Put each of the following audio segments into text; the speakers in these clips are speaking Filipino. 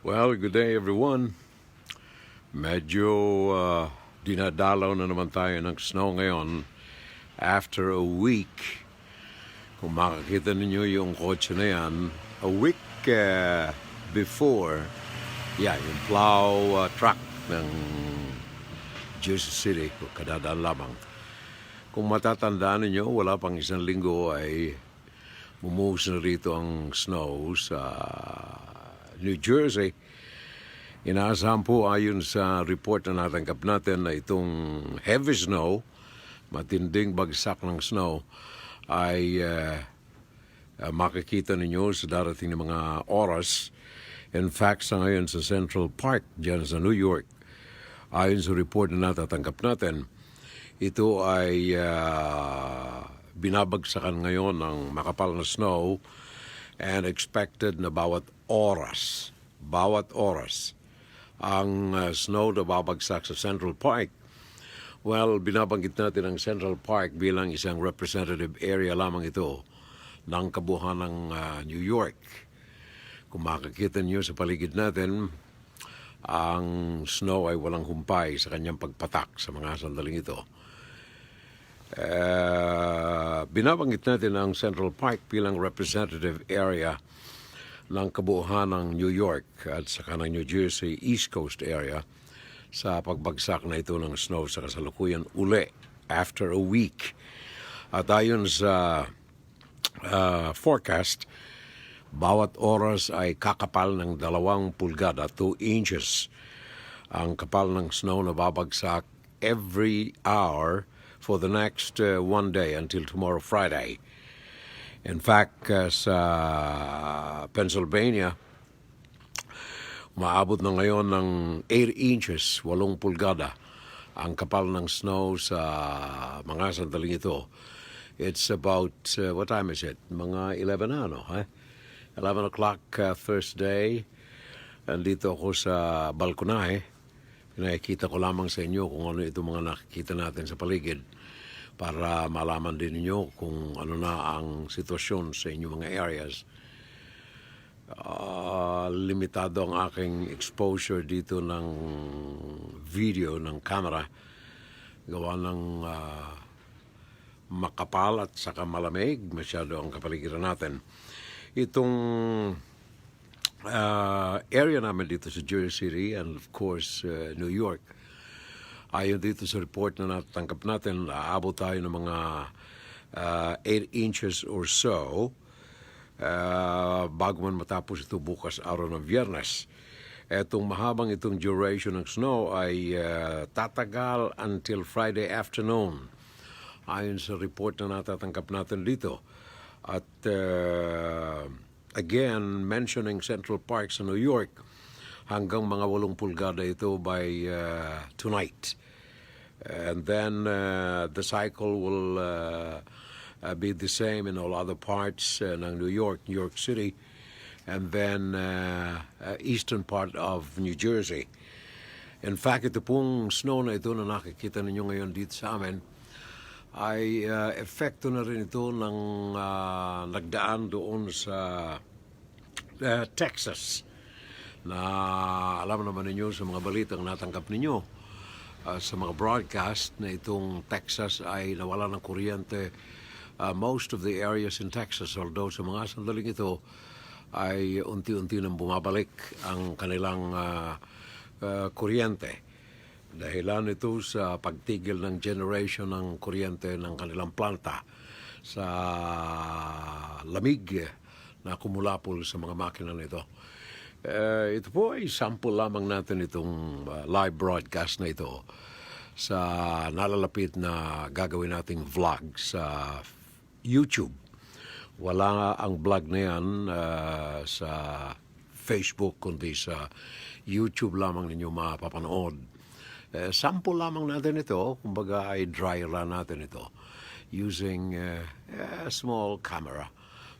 Well, good day everyone. Medyo dinadalaw na naman tayo ng snow ngayon after a week. Kung makakita ninyo yung kotse na yan, a week before, yung plow truck ng Jersey City, kadadaan lamang. Kung matatandaan ninyo, wala pang isang linggo ay bumuhos na rito ang snow sa New Jersey. Inaasahan po ayon sa report na natanggap natin na itong heavy snow, matinding bagsak ng snow, ay makikita ninyo sa darating na mga oras. In fact, sa ngayon sa Central Park, dyan sa New York, ayon sa report na natatanggap natin, ito ay binabagsakan ngayon ng makapal na snow and expected na bawat oras ang snow na babagsak sa Central Park. Well, binabanggit natin ang Central Park bilang isang representative area lamang ito ng kabuuan ng New York. Kung makikita niyo sa paligid natin, ang snow ay walang humpay sa kanyang pagpatak sa mga sandaling ito. Binabanggit natin ang Central Park bilang representative area ng kabuuan ng New York at saka ng New Jersey East Coast area sa pagbagsak na ito ng snow sa kasalukuyan uli after a week. At ayon sa forecast, bawat oras ay kakapal ng 2 pulgada, 2 inches ang kapal ng snow na babagsak every hour for the next one day until tomorrow Friday. In fact, sa Pennsylvania, maabot na ngayon ng 8 inches, 8 pulgada, ang kapal ng snow sa mga sandaling ito. It's about, what time is it? Mga 11 na, no? 11 o'clock Thursday. Nandito ako sa balkonahe. Nakikita ko lamang sa inyo kung ano ito mga nakikita natin sa paligid, para malaman din ninyo kung ano na ang sitwasyon sa inyong mga areas. Limitado ang aking exposure dito ng video, ng camera. Gawa ng makapal at saka malamig. Masyado ang kapaligiran natin. Itong area namin dito sa Jersey City and of course New York, ayon dito sa report na natanggap natin, aabot tayo ng mga 8 inches or so bago man matapos ito bukas araw ng Biyernes. Itong mahabang itong duration ng snow ay tatagal until Friday afternoon, ayon sa report na natatanggap natin dito. At again, mentioning Central Park sa New York, hanggang mga 8 pulgada ito by tonight. And then the cycle will be the same in all other parts ng New York City, and then eastern part of New Jersey. In fact, ito pong snow na ito na nakikita ninyo ngayon dito sa amin ay epekto na rin ito ng nagdaan doon sa Texas, na alam naman ninyo sa mga balitang natanggap ninyo sa mga broadcast na itong Texas ay nawala ng kuryente most of the areas in Texas, although sa mga sandaling ito ay unti-unti nang bumabalik ang kanilang kuryente. Dahilan ito sa pagtigil ng generation ng kuryente ng kanilang planta sa lamig na kumulapol sa mga makina nito. Ito po ay sample lamang natin itong live broadcast na ito sa nalalapit na gagawin nating vlog sa YouTube. Wala ang vlog na yan sa Facebook, kundi sa YouTube lamang ninyo mapapanood. Sample lamang natin ito, kumbaga ay dry run natin ito using a small camera,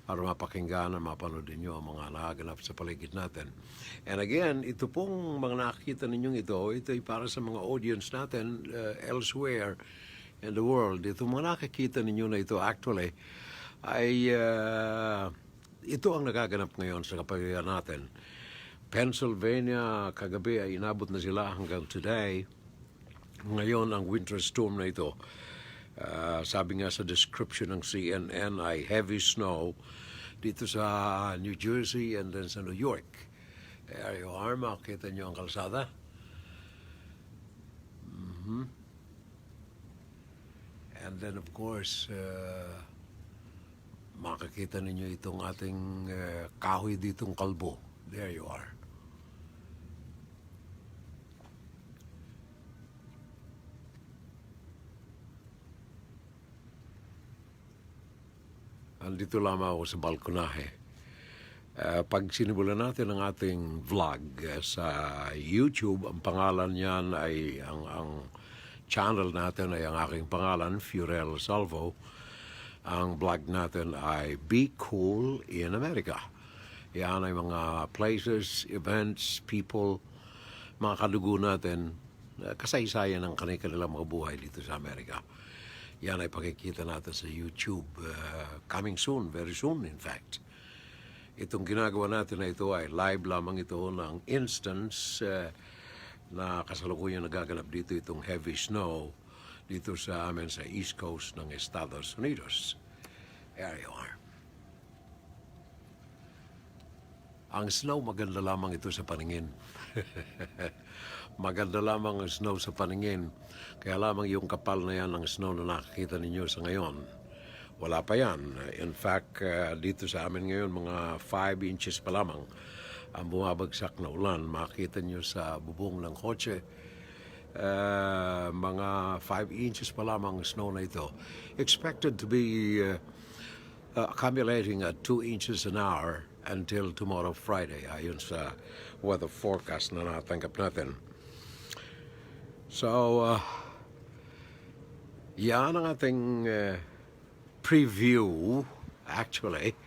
para mapakinggan at mapanood ninyo ang mga nakaganap sa paligid natin. And again, ito pong mga nakikita ninyong ito ay para sa mga audience natin elsewhere in the world. Ito mga nakikita ninyo na ito actually ay ito ang nagaganap ngayon sa kapaligiran natin. Pennsylvania kagabi ay inabot na sila hanggang today. Ngayon ang winter storm na ito, sabi nga sa description ng CNN ay heavy snow dito sa New Jersey and then sa New York. There you are, makikita nyo ang kalsada. And then of course, makikita ninyo itong ating kahoy ditong kalbo. There you are. Andito lamang ako sa balkonahe. Pag sinimulan natin ang ating vlog sa YouTube, ang pangalan niyan ay, ang channel natin ay ang aking pangalan, Furel Salvo. Ang vlog natin ay Be Cool in America. Yan ay mga places, events, people, mga kadugo natin, kasaysayan ng kanilang mga buhay dito sa Amerika. Yan ay pakikita natin sa YouTube coming soon, very soon in fact. Itong ginagawa natin na ito ay live lamang ito ng instance na kasalukuyan nagaganap dito itong heavy snow dito sa amin sa East Coast ng Estados Unidos. There you are. Ang snow maganda lamang ito sa paningin. Maganda lamang ang snow sa paningin. Kaya lamang yung kapal na yan ng snow na nakikita ninyo sa ngayon. Wala pa yan. In fact, dito sa amin ngayon, mga 5 inches pa lamang ang bumabagsak na ulan. Makikita nyo sa bubong ng kotse. Mga 5 inches pa lamang ang snow na ito. Expected to be accumulating at 2 inches an hour until tomorrow Friday. Ayon sa weather forecast na natanggap natin. So, yan ang ating preview, actually,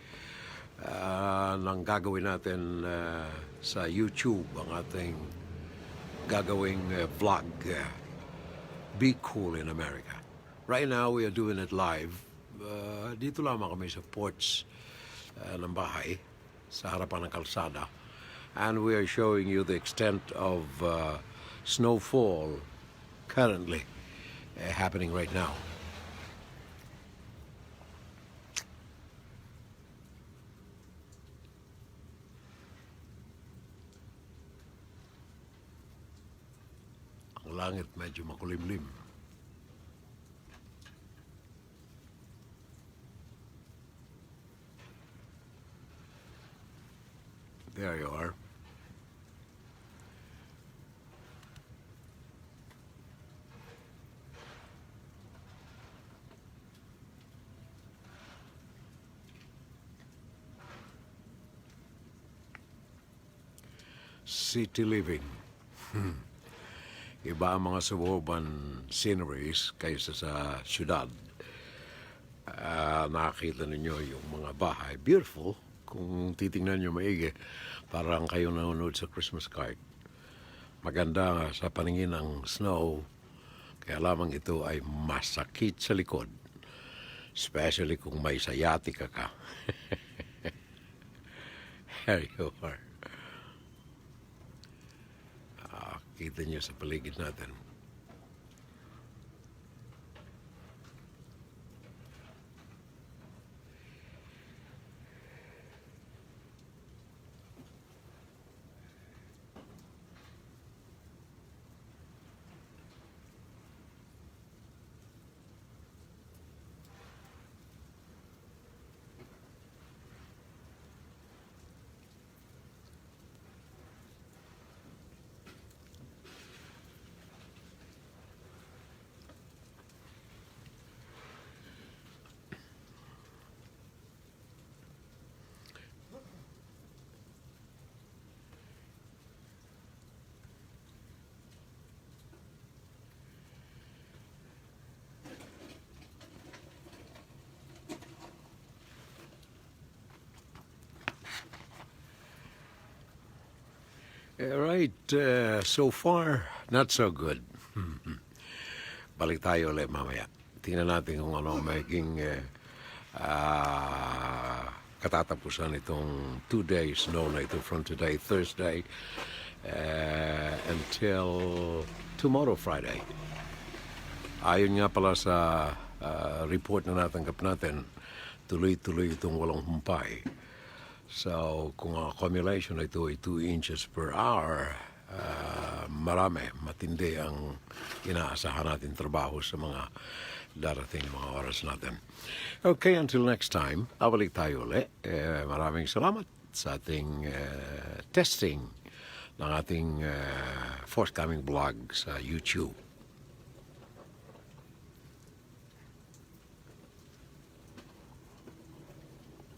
ng gagawin natin sa YouTube, ang ating gagawing vlog, Be Cool in America. Right now, we are doing it live. Dito lamang kami sa porch ng bahay, sa harapan ng kalsada. And we are showing you the extent of snowfall currently happening right now. Ang langit medyo makulimlim. There you are. City living. Iba ang mga suburban sceneries kaysa sa syudad. Nakakita ninyo yung mga bahay. Beautiful. Kung titingnan nyo maigi, parang kayo nanonood sa Christmas card. Maganda sa paningin ng snow, kaya lamang ito ay masakit sa likod. Especially kung may sciatica ka. Here you are. Kita nyo sa paligid natin. Right, so far, not so good. Balik tayo ulit mamaya. Tingnan natin kung ano magiging katatapusan itong 2 days snow na ito from today, Thursday, until tomorrow, Friday. Ayon nga pala sa report na natanggap natin, tuloy-tuloy itong walang humpay. So, kung ang accumulation ito ay 2 inches per hour, matindi ang inaasahan natin trabaho sa mga darating na mga oras natin. Okay, until next time, abalik tayo ulit. Maraming salamat sa ating testing ng ating forthcoming vlog sa YouTube.